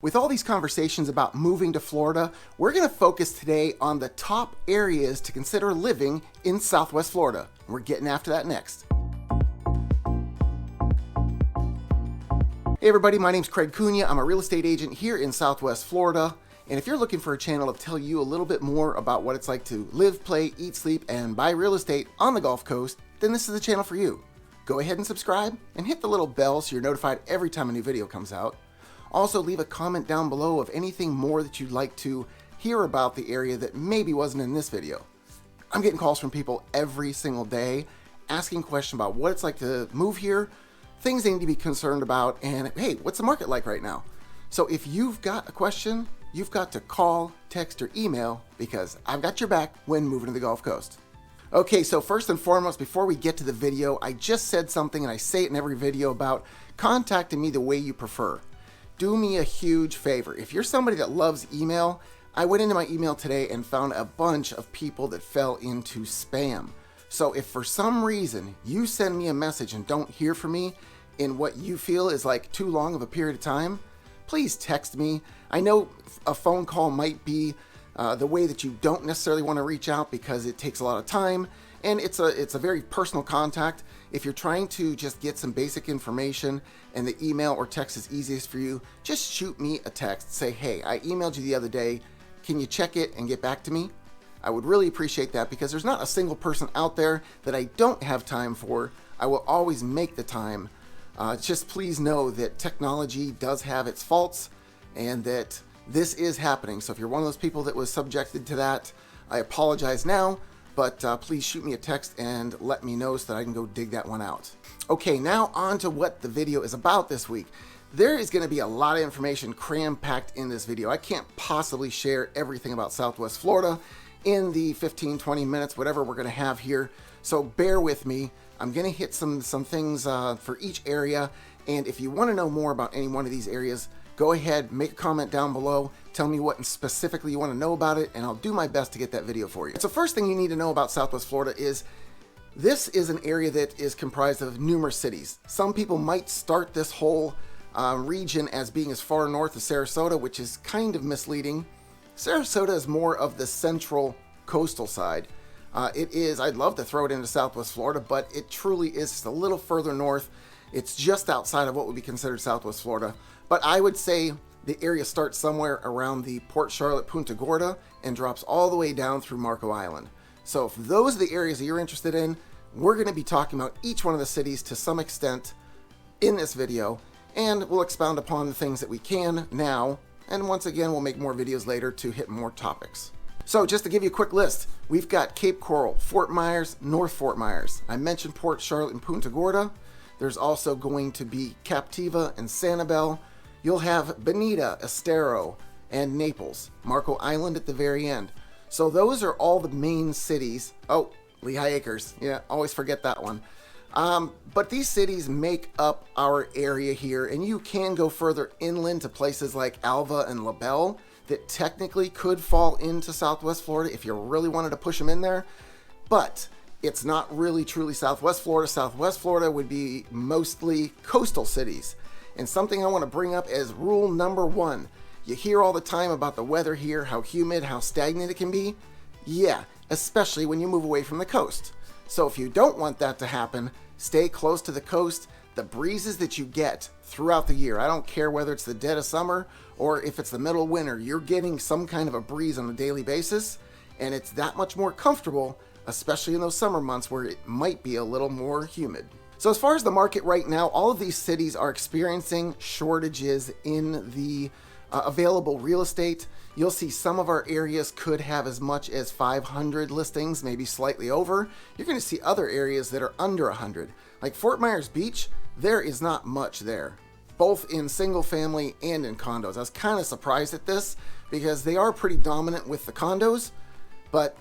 With all these conversations about moving to Florida, we're going to focus today on the top areas to consider living in Southwest Florida. We're getting after that next. Hey everybody, my name's Craig Cunha. I'm a real estate agent here in Southwest Florida. And if you're looking for a channel to tell you a little bit more about what it's like to live, play, eat, sleep, and buy real estate on the Gulf Coast, then this is the channel for you. Go ahead and subscribe and hit the little bell so you're notified every time a new video comes out. Also, leave a comment down below of anything more that you'd like to hear about the area that maybe wasn't in this video. I'm getting calls from people every single day asking questions about what it's like to move here, things they need to be concerned about, and hey, what's the market like right now? So if you've got a question, you've got to call, text, or email because I've got your back when moving to the Gulf Coast. Okay, so first and foremost, before we get to the video, I just said something and I say it in every video about contacting me the way you prefer. Do me a huge favor. If you're somebody that loves email, I went into my email today and found a bunch of people that fell into spam. So if for some reason you send me a message and don't hear from me in what you feel is like too long of a period of time, please text me. I know a phone call might be the way that you don't necessarily want to reach out because it takes a lot of time and it's a very personal contact. If you're trying to just get some basic information and the email or text is easiest for you, just shoot me a text. Say, hey, I emailed you the other day. Can you check it and get back to me? I would really appreciate that because there's not a single person out there that I don't have time for. I will always make the time. Just please know that technology does have its faults and that this is happening. So if you're one of those people that was subjected to that, I apologize now. But please shoot me a text and let me know so that I can go dig that one out. Okay, now on to what the video is about this week. There is going to be a lot of information cram-packed in this video. I can't possibly share everything about Southwest Florida in the 15-20 minutes, whatever we're going to have here. So bear with me. I'm going to hit some things for each area. And if you want to know more about any one of these areas, go ahead, make a comment down below, tell me what specifically you want to know about it, and I'll do my best to get that video for you. So first thing you need to know about Southwest Florida is this is an area that is comprised of numerous cities. Some people might start this whole region as being as far north as Sarasota, which is kind of misleading. Sarasota is more of the central coastal side. I'd love to throw it into Southwest Florida, but it truly is just a little further north. It's just outside of what would be considered Southwest Florida. But I would say the area starts somewhere around the Port Charlotte Punta Gorda and drops all the way down through Marco Island. So if those are the areas that you're interested in, we're going to be talking about each one of the cities to some extent in this video, and we'll expound upon the things that we can now, and once again we'll make more videos later to hit more topics. So just to give you a quick list, we've got Cape Coral, Fort Myers, North Fort Myers. I mentioned Port Charlotte and Punta Gorda. There's also going to be Captiva and Sanibel. You'll have Bonita, Estero, and Naples, Marco Island at the very end. So those are all the main cities. Oh, Lehigh Acres. Yeah, always forget that one. But these cities make up our area here, and you can go further inland to places like Alva and La Belle that technically could fall into Southwest Florida if you really wanted to push them in there. But it's not really truly Southwest Florida. Southwest Florida would be mostly coastal cities. And something I want to bring up as rule number one. You hear all the time about the weather here, how humid, how stagnant it can be. Yeah, especially when you move away from the coast. So if you don't want that to happen, stay close to the coast. The breezes that you get throughout the year, I don't care whether it's the dead of summer or if it's the middle of winter, you're getting some kind of a breeze on a daily basis. And it's that much more comfortable, especially in those summer months where it might be a little more humid. So as far as the market right now, all of these cities are experiencing shortages in the available real estate. You'll see some of our areas could have as much as 500 listings, maybe slightly over. You're going to see other areas that are under 100. Like Fort Myers Beach, there is not much there, both in single family and in condos. I was kind of surprised at this because they are pretty dominant with the condos, but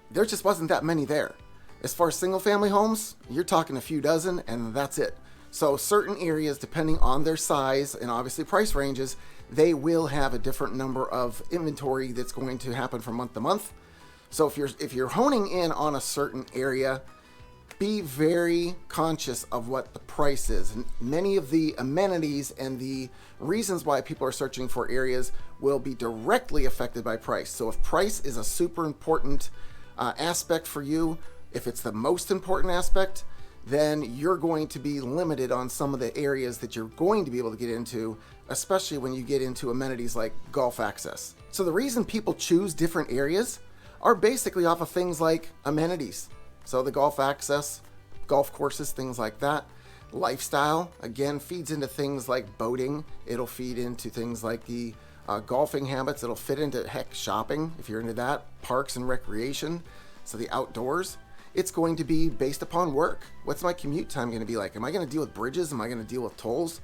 there just wasn't that many there. As far as single family homes, you're talking a few dozen and that's it. So certain areas, depending on their size and obviously price ranges, they will have a different number of inventory that's going to happen from month to month. So if you're honing in on a certain area, be very conscious of what the price is. And many of the amenities and the reasons why people are searching for areas will be directly affected by price. So if price is a super important aspect for you, if it's the most important aspect, then you're going to be limited on some of the areas that you're going to be able to get into, especially when you get into amenities like golf access. So the reason people choose different areas are basically off of things like amenities. So the golf access, golf courses, things like that. Lifestyle, again, feeds into things like boating. It'll feed into things like the golfing habits. It'll fit into, heck, shopping, if you're into that. Parks and recreation, so the outdoors. It's going to be based upon work. What's my commute time going to be like? Am I going to deal with bridges? Am I going to deal with tolls?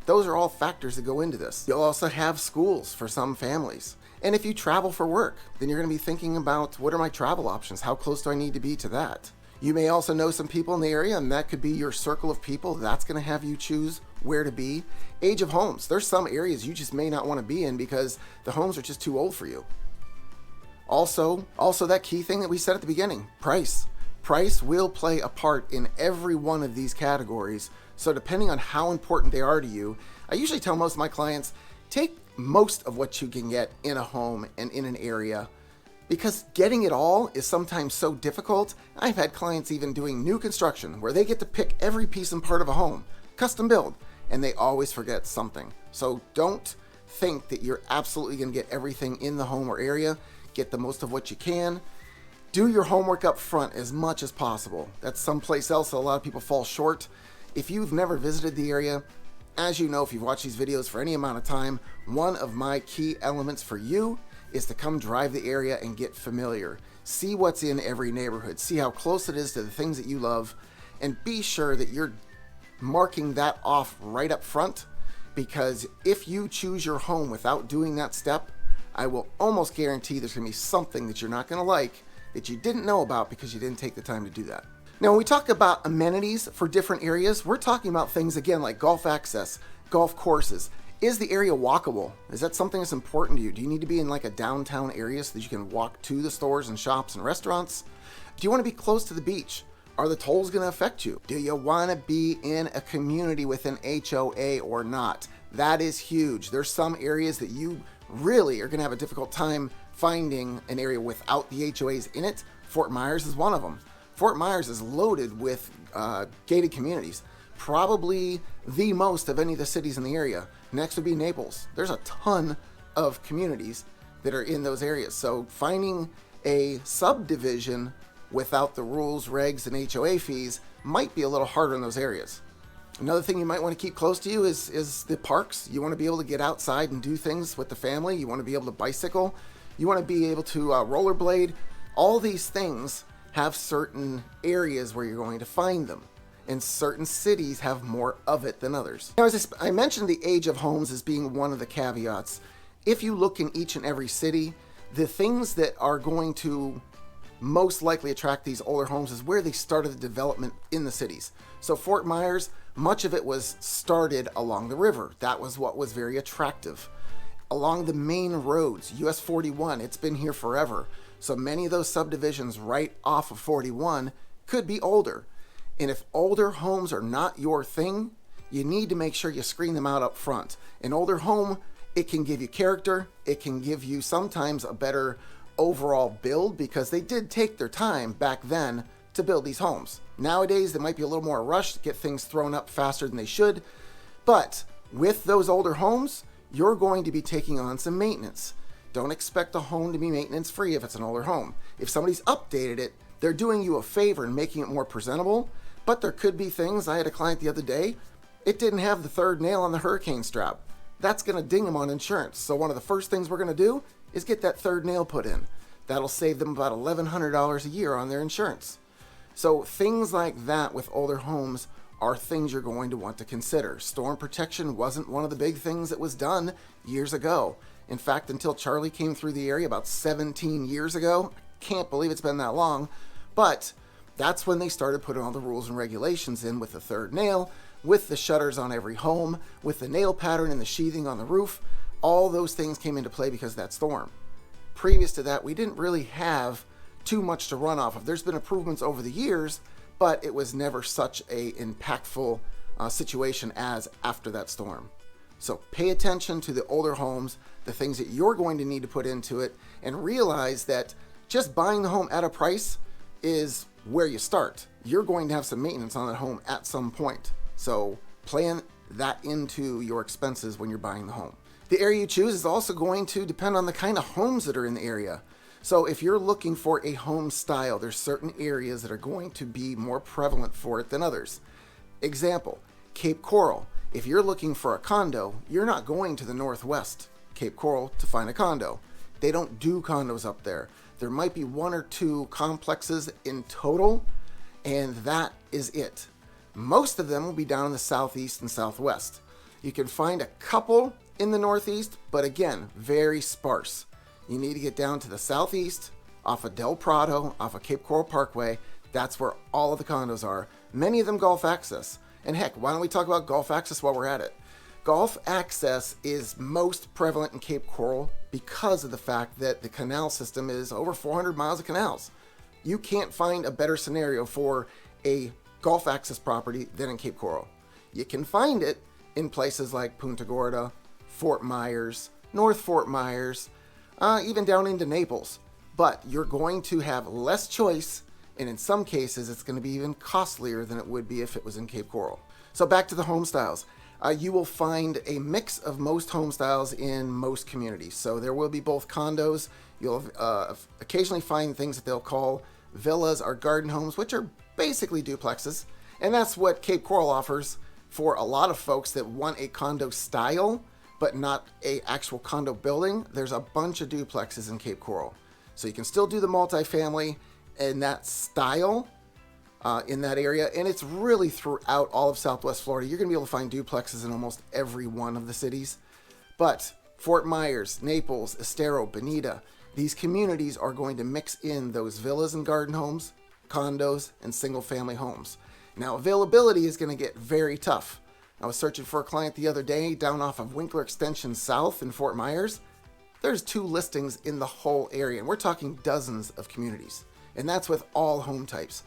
Those are all factors that go into this. You'll also have schools for some families. And if you travel for work, then you're going to be thinking about, what are my travel options? How close do I need to be to that? You may also know some people in the area, and that could be your circle of people. That's going to have you choose where to be. Age of homes. There's some areas you just may not want to be in because the homes are just too old for you. Also that key thing that we said at the beginning, price. Price will play a part in every one of these categories. So depending on how important they are to you, I usually tell most of my clients, take most of what you can get in a home and in an area, because getting it all is sometimes so difficult. I've had clients even doing new construction where they get to pick every piece and part of a home, custom build, and they always forget something. So don't think that you're absolutely going to get everything in the home or area. Get the most of what you can. Do your homework up front as much as possible. That's someplace else that a lot of people fall short. If you've never visited the area, as you know, if you've watched these videos for any amount of time, one of my key elements for you is to come drive the area and get familiar. See what's in every neighborhood. See how close it is to the things that you love, and be sure that you're marking that off right up front, because if you choose your home without doing that step, I will almost guarantee there's going to be something that you're not going to like that you didn't know about because you didn't take the time to do that. Now, when we talk about amenities for different areas, we're talking about things, again, like golf access, golf courses. Is the area walkable? Is that something that's important to you? Do you need to be in like a downtown area so that you can walk to the stores and shops and restaurants? Do you want to be close to the beach? Are the tolls going to affect you? Do you want to be in a community with an HOA or not? That is huge. There's some areas that you really are going to have a difficult time finding an area without the HOAs in it. Fort Myers is one of them. Fort Myers is loaded with gated communities, probably the most of any of the cities in the area. Next would be Naples. There's a ton of communities that are in those areas. So finding a subdivision without the rules, regs, and HOA fees might be a little harder in those areas. Another thing you might want to keep close to you is the parks. You want to be able to get outside and do things with the family. You want to be able to bicycle. You want to be able to rollerblade. All these things have certain areas where you're going to find them, and certain cities have more of it than others. Now, as I mentioned, the age of homes as being one of the caveats. If you look in each and every city, the things that are going to most likely attract these older homes is where they started the development in the cities. So Fort Myers, much of it was started along the river. That was what was very attractive. Along the main roads, US 41, it's been here forever. So many of those subdivisions right off of 41 could be older. And if older homes are not your thing, you need to make sure you screen them out up front. An older home, it can give you character. It can give you sometimes a better overall build because they did take their time back then to build these homes. Nowadays, they might be a little more rushed, get things thrown up faster than they should. But with those older homes, you're going to be taking on some maintenance. Don't expect a home to be maintenance free if it's an older home. If somebody's updated it, they're doing you a favor and making it more presentable. But there could be things. I had a client the other day, it didn't have the third nail on the hurricane strap. That's going to ding them on insurance. So one of the first things we're going to do is get that third nail put in. That'll save them about $1,100 a year on their insurance. So things like that with older homes are things you're going to want to consider. Storm protection wasn't one of the big things that was done years ago. In fact, until Charlie came through the area about 17 years ago, I can't believe it's been that long, but that's when they started putting all the rules and regulations in with the third nail, with the shutters on every home, with the nail pattern and the sheathing on the roof. All those things came into play because of that storm. Previous to that, we didn't really have too much to run off of. There's been improvements over the years, but it was never such a impactful situation as after that storm. So pay attention to the older homes, the things that you're going to need to put into it, and realize that just buying the home at a price is where you start. You're going to have some maintenance on that home at some point. So plan that into your expenses when you're buying the home. The area you choose is also going to depend on the kind of homes that are in the area. So if you're looking for a home style, there's certain areas that are going to be more prevalent for it than others. Example, Cape Coral. If you're looking for a condo, you're not going to the northwest Cape Coral to find a condo. They don't do condos up there. There might be one or two complexes in total, and that is it. Most of them will be down in the southeast and southwest. You can find a couple in the northeast, but again, very sparse. You need to get down to the southeast, off of Del Prado, off of Cape Coral Parkway. That's where all of the condos are. Many of them Gulf access. And heck, why don't we talk about Gulf access while we're at it? Gulf access is most prevalent in Cape Coral because of the fact that the canal system is over 400 miles of canals. You can't find a better scenario for a Gulf access property than in Cape Coral. You can find it in places like Punta Gorda, Fort Myers, North Fort Myers, even down into Naples. But you're going to have less choice, and in some cases it's going to be even costlier than it would be if it was in Cape Coral. So back to the home styles. You will find a mix of most home styles in most communities. So there will be both condos. You'll occasionally find things that they'll call villas or garden homes, which are basically duplexes. And that's what Cape Coral offers for a lot of folks that want a condo style, but not a actual condo building. There's a bunch of duplexes in Cape Coral. So you can still do the multifamily in that style, in that area, and it's really throughout all of Southwest Florida. You're going to be able to find duplexes in almost every one of the cities. But Fort Myers, Naples, Estero, Bonita, these communities are going to mix in those villas and garden homes, condos, and single-family homes. Now, availability is going to get very tough. I was searching for a client the other day down off of Winkler Extension South in Fort Myers. There's 2 listings in the whole area, and we're talking dozens of communities. And that's with all home types.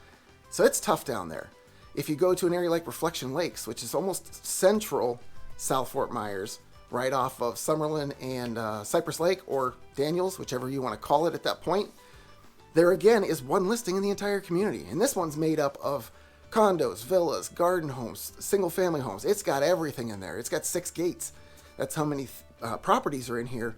So it's tough down there. If you go to an area like Reflection Lakes, which is almost central South Fort Myers, right off of Summerlin and Cypress Lake, or Daniels, whichever you want to call it at that point, there again is one listing in the entire community. And this one's made up of condos, villas, garden homes, single family homes. It's got everything in there. It's got 6 gates. That's how many properties are in here.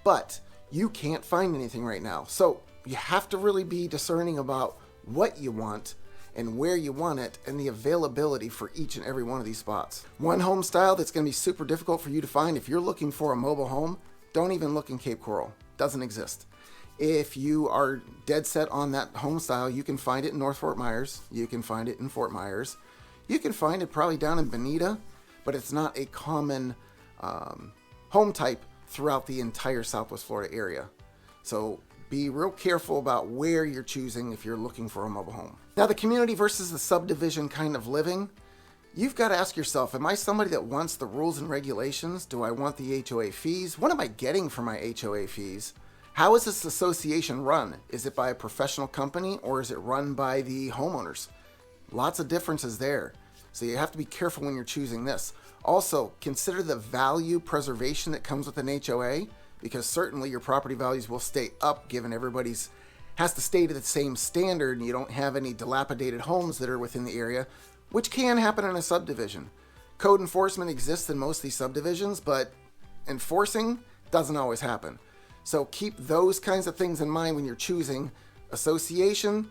But you can't find anything right now. So you have to really be discerning about what you want and where you want it and the availability for each and every one of these spots. One home style that's going to be super difficult for you to find if you're looking for a mobile home, don't even look in Cape Coral. Doesn't exist. If you are dead set on that home style, you can find it in North Fort Myers. You can find it in Fort Myers. You can find it probably down in Bonita, but it's not a common home type throughout the entire Southwest Florida area. So be real careful about where you're choosing if you're looking for a mobile home. Now, the community versus the subdivision kind of living, you've got to ask yourself, am I somebody that wants the rules and regulations? Do I want the HOA fees? What am I getting for my HOA fees? How is this association run? Is it by a professional company or is it run by the homeowners? Lots of differences there. So you have to be careful when you're choosing this. Also, consider the value preservation that comes with an HOA, because certainly your property values will stay up given everybody's has to stay to the same standard and you don't have any dilapidated homes that are within the area, which can happen in a subdivision. Code enforcement exists in most of these subdivisions, but enforcing doesn't always happen. So keep those kinds of things in mind when you're choosing association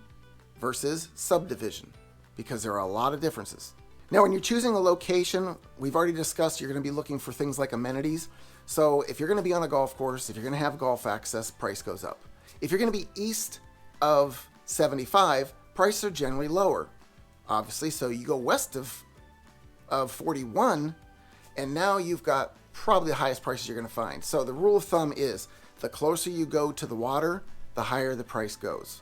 versus subdivision, because there are a lot of differences. Now, when you're choosing a location, we've already discussed you're going to be looking for things like amenities. So if you're going to be on a golf course, if you're going to have golf access, price goes up. If you're going to be east of 75, prices are generally lower, obviously. So you go west of 41, and now you've got probably the highest prices you're going to find. So the rule of thumb is the closer you go to the water, the higher the price goes.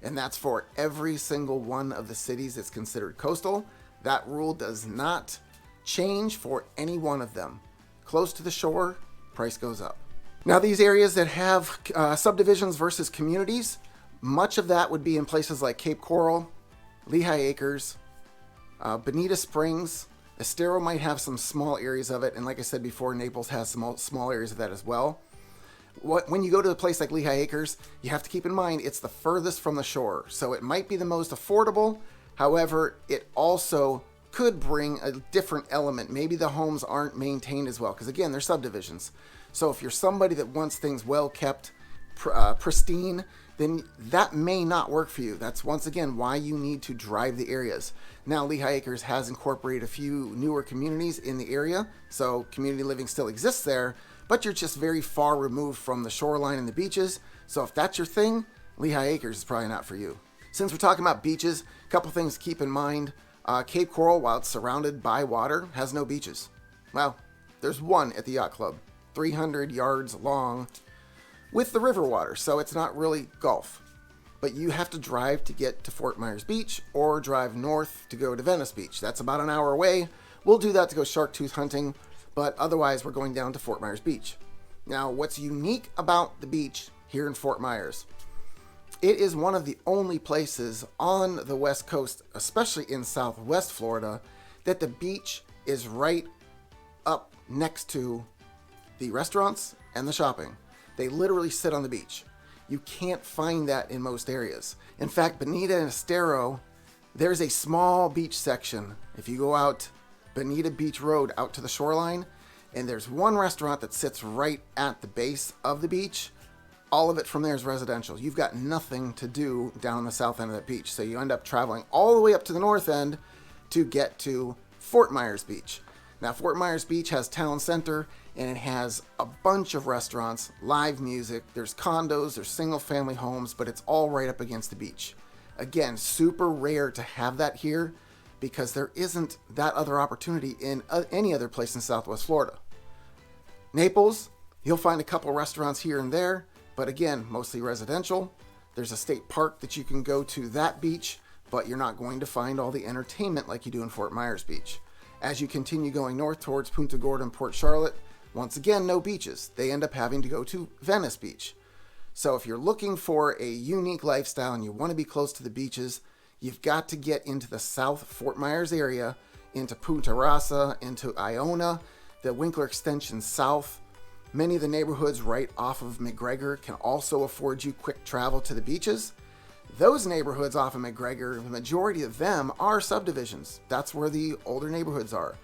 And that's for every single one of the cities that's considered coastal. That rule does not change for any one of them. Close to the shore, price goes up. Now, these areas that have subdivisions versus communities, much of that would be in places like Cape Coral, Lehigh Acres, Bonita Springs. Estero might have some small areas of it, and like I said before, Naples has some small areas of that as well. When you go to a place like Lehigh Acres, you have to keep in mind it's the furthest from the shore, so it might be the most affordable. However, it also could bring a different element. Maybe the homes aren't maintained as well, because again, they're subdivisions. So if you're somebody that wants things well kept, pristine, then that may not work for you. That's once again why you need to drive the areas. Now, Lehigh Acres has incorporated a few newer communities in the area, so community living still exists there, but you're just very far removed from the shoreline and the beaches. So if that's your thing, Lehigh Acres is probably not for you. Since we're talking about beaches, a couple things to keep in mind. Cape Coral, while it's surrounded by water, has no beaches. Well, there's one at the yacht club, 300 yards long, with the river water, so it's not really Gulf. But you have to drive to get to Fort Myers Beach or drive north to go to Venice Beach. That's about an hour away. We'll do that to go shark tooth hunting, but otherwise we're going down to Fort Myers Beach. Now, what's unique about the beach here in Fort Myers? It is one of the only places on the West Coast, especially in Southwest Florida, that the beach is right up next to the restaurants and the shopping. They literally sit on the beach. You can't find that in most areas. In fact, Bonita and Estero, there's a small beach section. If you go out Bonita Beach Road out to the shoreline, and there's one restaurant that sits right at the base of the beach, all of it from there is residential. You've got nothing to do down the south end of that beach. So you end up traveling all the way up to the north end to get to Fort Myers Beach. Now, Fort Myers Beach has town center, and it has a bunch of restaurants, live music, there's condos, there's single family homes, but it's all right up against the beach. Again, super rare to have that here because there isn't that other opportunity in any other place in Southwest Florida. Naples, you'll find a couple restaurants here and there, but again, mostly residential. There's a state park that you can go to that beach, but you're not going to find all the entertainment like you do in Fort Myers Beach. As you continue going north towards Punta Gorda and Port Charlotte, once again, no beaches. They end up having to go to Venice Beach. So if you're looking for a unique lifestyle and you want to be close to the beaches, you've got to get into the South Fort Myers area, into Punta Rasa, into Iona, the Winkler Extension South. Many of the neighborhoods right off of McGregor can also afford you quick travel to the beaches. Those neighborhoods off of McGregor, the majority of them are subdivisions. That's where the older neighborhoods are.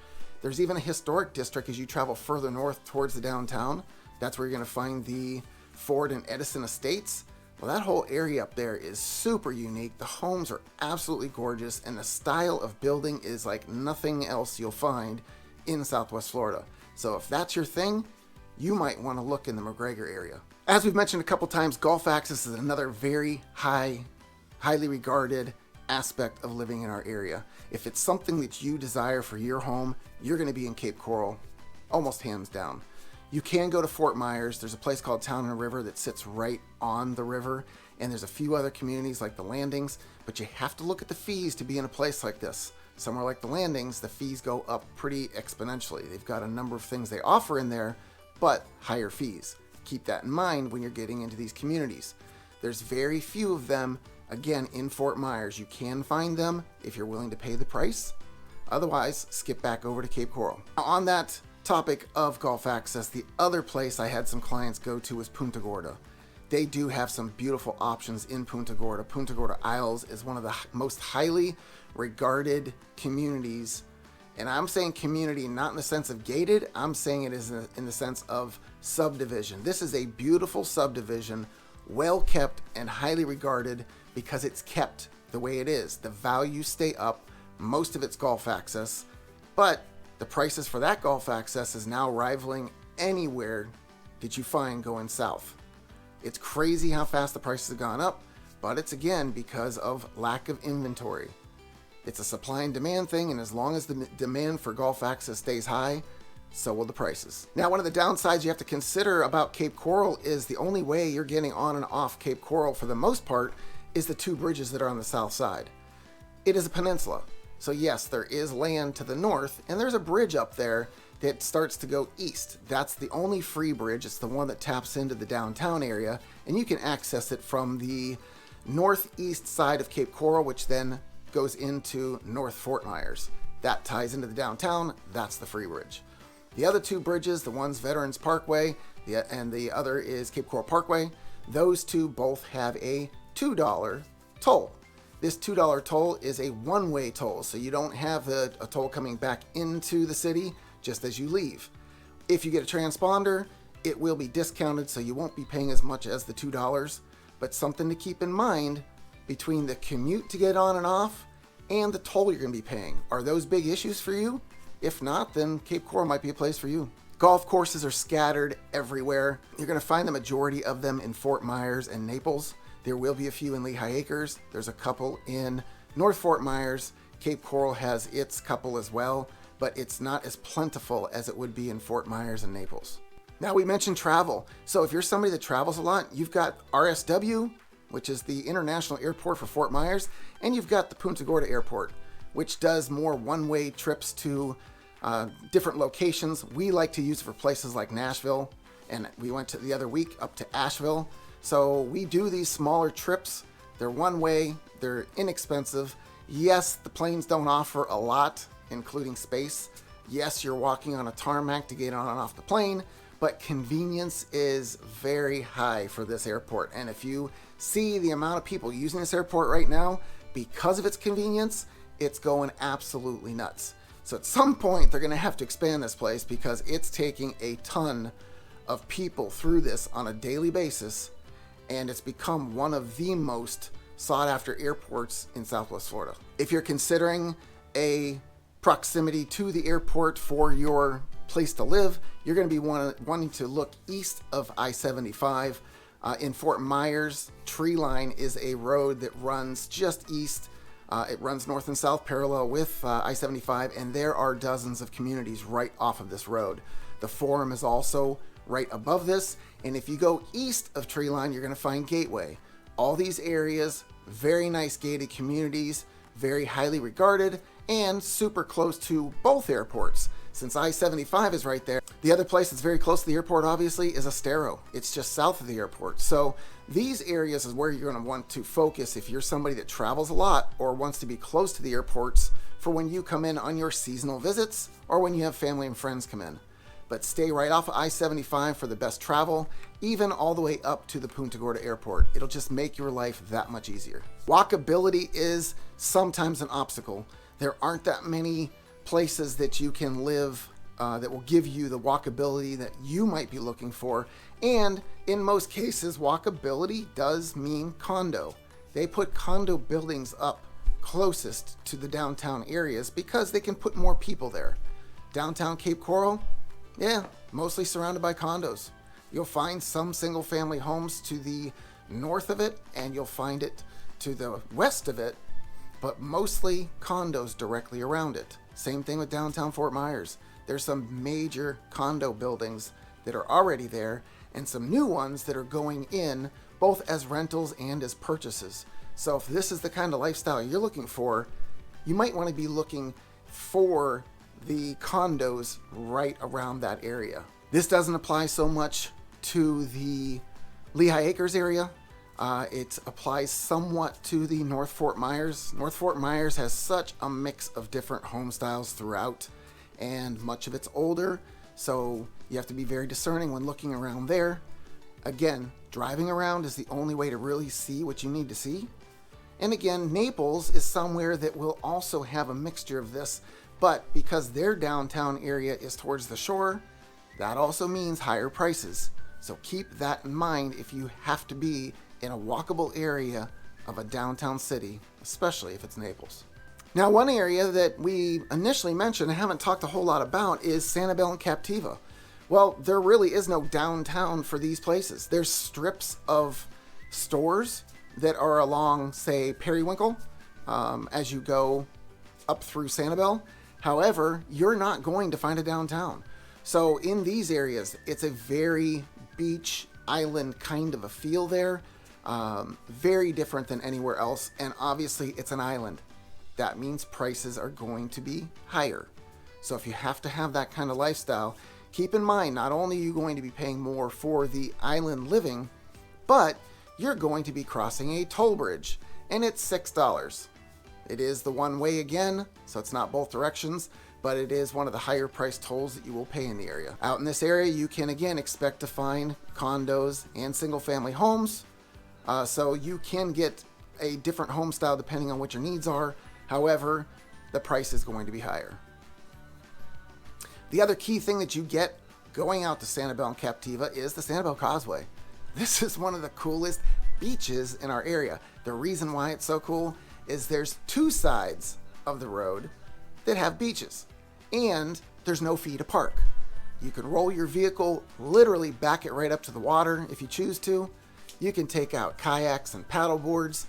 There's even a historic district as you travel further north towards the downtown. That's where you're going to find the Ford and Edison estates. Well, that whole area up there is super unique. The homes are absolutely gorgeous, and the style of building is like nothing else you'll find in Southwest Florida. So if that's your thing, you might want to look in the McGregor area. As we've mentioned a couple times, golf access is another very highly regarded aspect of living in our area. If it's something that you desire for your home, you're going to be in Cape Coral, almost hands down. You can go to Fort Myers. There's a place called Town and River that sits right on the river, and there's a few other communities like the Landings, but you have to look at the fees to be in a place like this. Somewhere like the Landings, the fees go up pretty exponentially. They've got a number of things they offer in there, but higher fees. Keep that in mind when you're getting into these communities. There's very few of them, again, in Fort Myers. You can find them if you're willing to pay the price. Otherwise, skip back over to Cape Coral. Now, on that topic of golf access, the other place I had some clients go to was Punta Gorda. They do have some beautiful options in Punta Gorda. Punta Gorda Isles is one of the most highly regarded communities. And I'm saying community not in the sense of gated, I'm saying it is in the sense of subdivision. This is a beautiful subdivision, well kept and highly regarded because it's kept the way it is. The values stay up, most of it's golf access, but the prices for that golf access is now rivaling anywhere that you find going south. It's crazy how fast the prices have gone up, but it's again because of lack of inventory. It's a supply and demand thing, and as long as the demand for golf access stays high, so will the prices. Now, one of the downsides you have to consider about Cape Coral is the only way you're getting on and off Cape Coral for the most part is the two bridges that are on the south side. It is a peninsula. So yes, there is land to the north, and there's a bridge up there that starts to go east. That's the only free bridge. It's the one that taps into the downtown area, and you can access it from the northeast side of Cape Coral, which then goes into North Fort Myers. That ties into the downtown. That's the free bridge. The other two bridges, the one's Veterans Parkway and the other is Cape Coral Parkway, those two both have a $2 toll. This $2 toll is a one-way toll, so you don't have a toll coming back into the city just as you leave. If you get a transponder, it will be discounted, so you won't be paying as much as the $2. But something to keep in mind, between the commute to get on and off and the toll you're going to be paying, are those big issues for you? If not, then Cape Coral might be a place for you. Golf courses are scattered everywhere. You're going to find the majority of them in Fort Myers and Naples. There will be a few in Lehigh Acres. There's a couple in North Fort Myers. Cape Coral has its couple as well, but it's not as plentiful as it would be in Fort Myers and Naples. Now, we mentioned travel. So if you're somebody that travels a lot, you've got RSW, which is the International Airport for Fort Myers, and you've got the Punta Gorda Airport, which does more one-way trips to different locations. We like to use it for places like Nashville, and we went to the other week up to Asheville. So we do these smaller trips. They're one-way, they're inexpensive. Yes, the planes don't offer a lot, including space. Yes, you're walking on a tarmac to get on and off the plane, but convenience is very high for this airport. And if you see the amount of people using this airport right now, because of its convenience, it's going absolutely nuts. So at some point, they're going to have to expand this place because it's taking a ton of people through this on a daily basis, and it's become one of the most sought after airports in Southwest Florida. If you're considering a proximity to the airport for your place to live, you're going to be wanting to look east of I-75. In Fort Myers, Tree Line is a road that runs just east. It runs north and south parallel with I-75, and there are dozens of communities right off of this road. The Forum is also right above this, and if you go east of Tree Line, you're going to find Gateway. All these areas, very nice gated communities, very highly regarded, and super close to both airports. Since I-75 is right there, the other place that's very close to the airport, obviously, is Estero. It's just south of the airport. So these areas is where you're going to want to focus if you're somebody that travels a lot or wants to be close to the airports for when you come in on your seasonal visits or when you have family and friends come in. But stay right off of I-75 for the best travel, even all the way up to the Punta Gorda Airport. It'll just make your life that much easier. Walkability is sometimes an obstacle. There aren't that many places that you can live that will give you the walkability that you might be looking for. And in most cases, walkability does mean condo. They put condo buildings up closest to the downtown areas because they can put more people there. Downtown Cape Coral, yeah, mostly surrounded by condos. You'll find some single family homes to the north of it, and you'll find it to the west of it, but mostly condos directly around it. Same thing with downtown Fort Myers. There's some major condo buildings that are already there and some new ones that are going in both as rentals and as purchases. So if this is the kind of lifestyle you're looking for, you might want to be looking for the condos right around that area. This doesn't apply so much to the Lehigh Acres area. It applies somewhat to the North Fort Myers. North Fort Myers has such a mix of different home styles throughout, and much of it's older, so you have to be very discerning when looking around there. Again, driving around is the only way to really see what you need to see. And again, Naples is somewhere that will also have a mixture of this, but because their downtown area is towards the shore, that also means higher prices. So keep that in mind if you have to be in a walkable area of a downtown city, especially if it's Naples. Now, one area that we initially mentioned and haven't talked a whole lot about is Sanibel and Captiva. Well, there really is no downtown for these places. There's strips of stores that are along, say, Periwinkle, as you go up through Sanibel. However, you're not going to find a downtown. So in these areas, it's a very beach island kind of a feel there. Very different than anywhere else. And obviously it's an island. That means prices are going to be higher. So if you have to have that kind of lifestyle, keep in mind, not only are you going to be paying more for the island living, but you're going to be crossing a toll bridge, and it's $6. It is the one way again, so it's not both directions, but it is one of the higher priced tolls that you will pay in the area. Out in this area, you can again expect to find condos and single family homes. So you can get a different home style depending on what your needs are. However, the price is going to be higher. The other key thing that you get going out to Sanibel and Captiva is the Sanibel Causeway. This is one of the coolest beaches in our area. The reason why it's so cool is there's two sides of the road that have beaches, and there's no fee to park. You can roll your vehicle, literally back it right up to the water if you choose to. You can take out kayaks and paddle boards.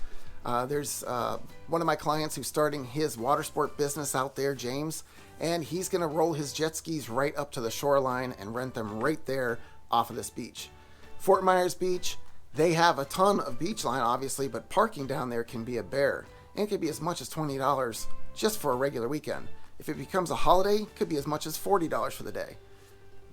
There's one of my clients who's starting his water sport business out there, James, and he's going to roll his jet skis right up to the shoreline and rent them right there off of this beach. Fort Myers Beach, they have a ton of beach line, obviously, but parking down there can be a bear. And it could be as much as $20 just for a regular weekend. If it becomes a holiday, it could be as much as $40 for the day.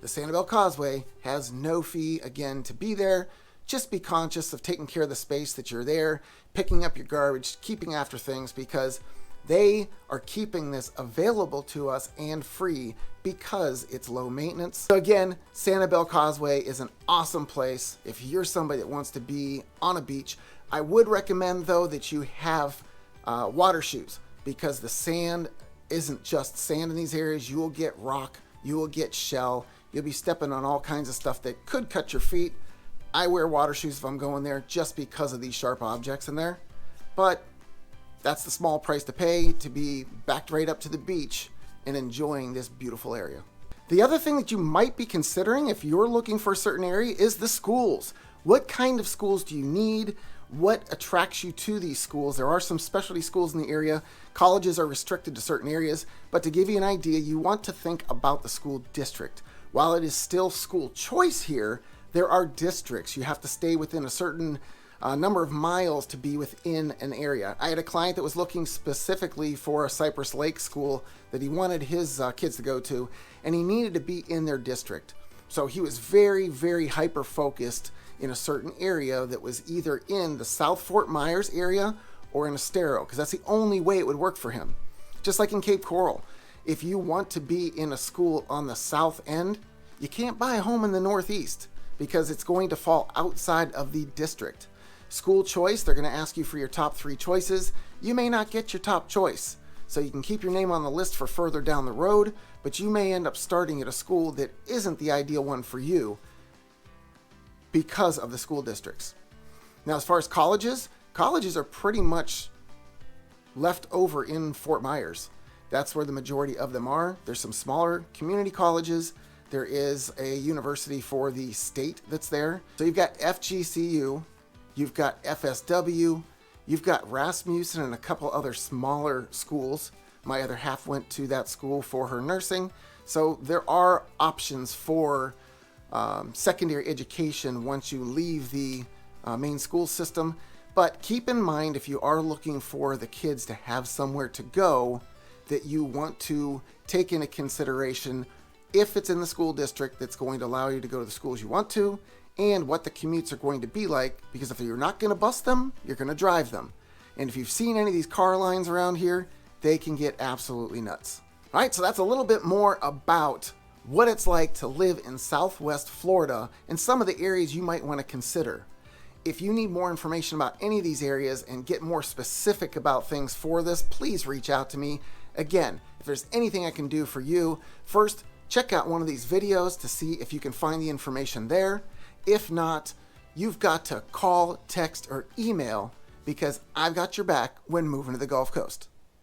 The Sanibel Causeway has no fee, again, to be there. Just be conscious of taking care of the space that you're there, picking up your garbage, keeping after things, because they are keeping this available to us and free because it's low maintenance. So again, Sanibel Causeway is an awesome place if you're somebody that wants to be on a beach. I would recommend, though, that you have water shoes, because the sand isn't just sand in these areas. You will get rock, you will get shell, you'll be stepping on all kinds of stuff that could cut your feet. I wear water shoes if I'm going there just because of these sharp objects in there, but that's the small price to pay to be backed right up to the beach and enjoying this beautiful area. The other thing that you might be considering if you're looking for a certain area is the schools. What kind of schools do you need? What attracts you to these schools? There are some specialty schools in the area. Colleges are restricted to certain areas, but to give you an idea, you want to think about the school district. While it is still school choice here, there are districts. You have to stay within a certain number of miles to be within an area. I had a client that was looking specifically for a Cypress Lake school that he wanted his kids to go to, and he needed to be in their district. So he was very, very hyper-focused in a certain area that was either in the South Fort Myers area or in Estero, because that's the only way it would work for him. Just like in Cape Coral, if you want to be in a school on the south end, you can't buy a home in the northeast because it's going to fall outside of the district. School choice, they're going to ask you for your top 3 choices. You may not get your top choice, so you can keep your name on the list for further down the road, but you may end up starting at a school that isn't the ideal one for you because of the school districts. Now, as far as colleges are pretty much left over in Fort Myers. That's where the majority of them are. There's some smaller community colleges. There is a university for the state that's there. So you've got FGCU, you've got FSW, you've got Rasmussen and a couple other smaller schools. My other half went to that school for her nursing. So there are options for secondary education once you leave the main school system. But keep in mind, if you are looking for the kids to have somewhere to go, that you want to take into consideration if it's in the school district that's going to allow you to go to the schools you want to, and what the commutes are going to be like, because if you're not going to bus them, you're going to drive them. And if you've seen any of these car lines around here, they can get absolutely nuts. All right, so that's a little bit more about what it's like to live in Southwest Florida and some of the areas you might want to consider. If you need more information about any of these areas and get more specific about things for this, please reach out to me. Again, if there's anything I can do for you, first, check out one of these videos to see if you can find the information there. If not, you've got to call, text, or email, because I've got your back when moving to the Gulf Coast.